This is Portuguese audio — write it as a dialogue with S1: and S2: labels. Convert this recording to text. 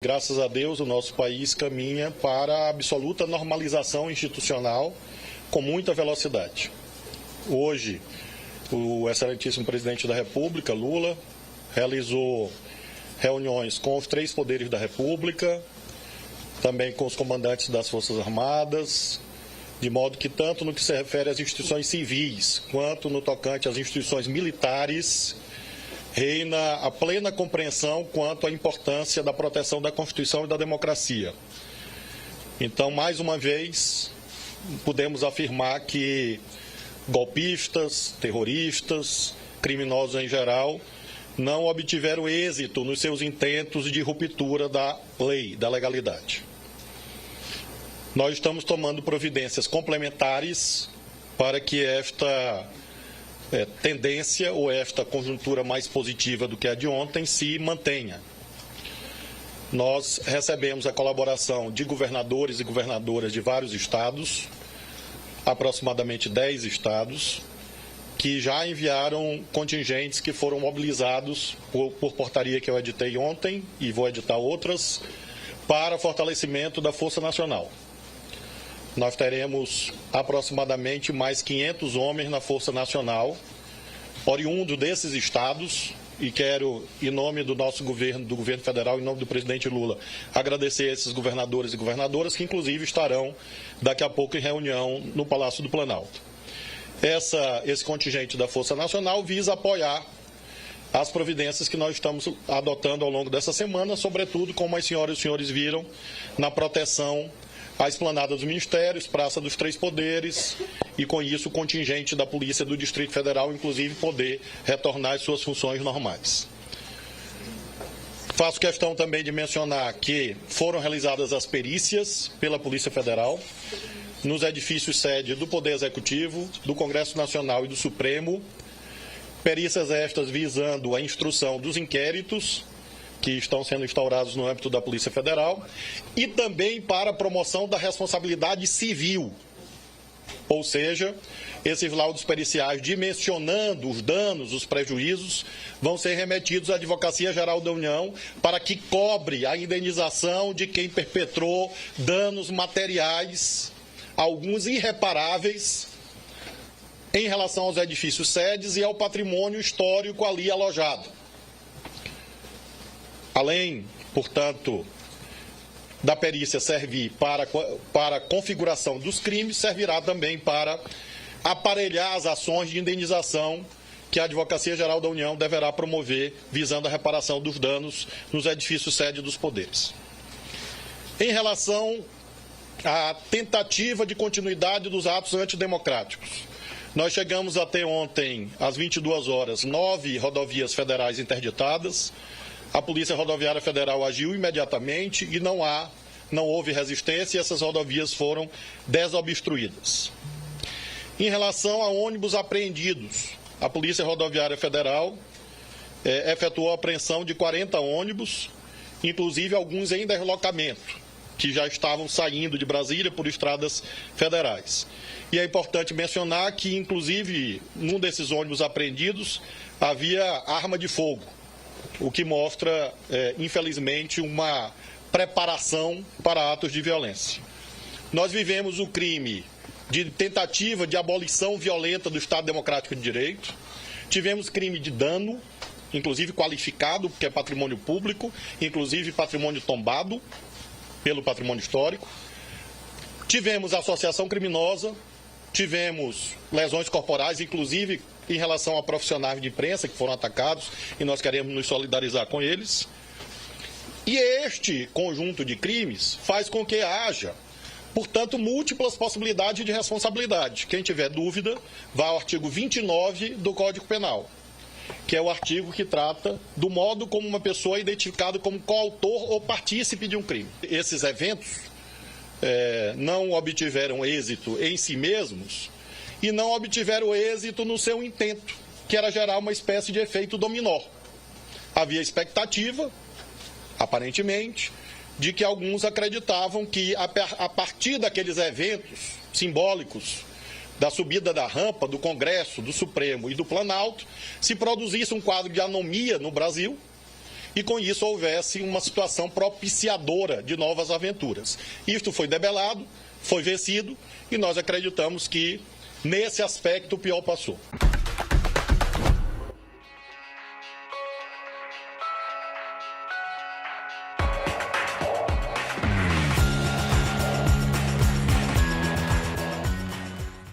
S1: Graças a Deus, o nosso país caminha para a absoluta normalização institucional com muita velocidade. Hoje, o excelentíssimo presidente da República, Lula, realizou reuniões com os 3 poderes da República, também com os comandantes das Forças Armadas, de modo que tanto no que se refere às instituições civis, quanto no tocante às instituições militares, reina a plena compreensão quanto à importância da proteção da Constituição e da democracia. Então, mais uma vez, podemos afirmar que golpistas, terroristas, criminosos em geral, não obtiveram êxito nos seus intentos de ruptura da lei, da legalidade. Nós estamos tomando providências complementares para que esta tendência ou esta conjuntura mais positiva do que a de ontem se mantenha. Nós recebemos a colaboração de governadores e governadoras de vários estados, aproximadamente 10 estados, que já enviaram contingentes que foram mobilizados por portaria que eu editei ontem e vou editar outras, para fortalecimento da Força Nacional. Nós teremos aproximadamente mais 500 homens na Força Nacional, oriundo desses estados, e quero, em nome do nosso governo, do governo federal, em nome do presidente Lula, agradecer a esses governadores e governadoras que, inclusive, estarão daqui a pouco em reunião no Palácio do Planalto. Esse contingente da Força Nacional visa apoiar as providências que nós estamos adotando ao longo dessa semana, sobretudo, como as senhoras e os senhores viram, na proteção à esplanada dos ministérios, Praça dos Três Poderes, e com isso o contingente da Polícia do Distrito Federal, inclusive, poder retornar às suas funções normais. Faço questão também de mencionar que foram realizadas as perícias pela Polícia Federal nos edifícios sede do Poder Executivo, do Congresso Nacional e do Supremo, perícias estas visando a instrução dos inquéritos que estão sendo instaurados no âmbito da Polícia Federal, e também para a promoção da responsabilidade civil, ou seja, esses laudos periciais dimensionando os danos, os prejuízos, vão ser remetidos à Advocacia Geral da União para que cobre a indenização de quem perpetrou danos materiais, alguns irreparáveis, em relação aos edifícios sedes e ao patrimônio histórico ali alojado. Além, portanto, da perícia servir para a configuração dos crimes, servirá também para aparelhar as ações de indenização que a Advocacia Geral da União deverá promover, visando a reparação dos danos nos edifícios sede dos poderes. Em relação à tentativa de continuidade dos atos antidemocráticos, nós chegamos a ter ontem, às 22 horas, 9 rodovias federais interditadas. A Polícia Rodoviária Federal agiu imediatamente e não houve resistência, e essas rodovias foram desobstruídas. Em relação a ônibus apreendidos, a Polícia Rodoviária Federal efetuou a apreensão de 40 ônibus, inclusive alguns em deslocamento, que já estavam saindo de Brasília por estradas federais. E é importante mencionar que, inclusive, num desses ônibus apreendidos havia arma de fogo, o que mostra, infelizmente, uma preparação para atos de violência. Nós vivemos o crime de tentativa de abolição violenta do Estado Democrático de Direito, tivemos crime de dano, inclusive qualificado, porque é patrimônio público, inclusive patrimônio tombado pelo patrimônio histórico, tivemos associação criminosa, tivemos lesões corporais, inclusive em relação a profissionais de imprensa que foram atacados, e nós queremos nos solidarizar com eles. E este conjunto de crimes faz com que haja, portanto, múltiplas possibilidades de responsabilidade. Quem tiver dúvida, vá ao artigo 29 do Código Penal, que é o artigo que trata do modo como uma pessoa é identificada como coautor ou partícipe de um crime. Esses eventos não obtiveram êxito em si mesmos, e não obtiveram êxito no seu intento, que era gerar uma espécie de efeito dominó. Havia expectativa, aparentemente, de que alguns acreditavam que, a partir daqueles eventos simbólicos, da subida da rampa do Congresso, do Supremo e do Planalto, se produzisse um quadro de anomia no Brasil, e com isso houvesse uma situação propiciadora de novas aventuras. Isto foi debelado, foi vencido e nós acreditamos que nesse aspecto o pior passou.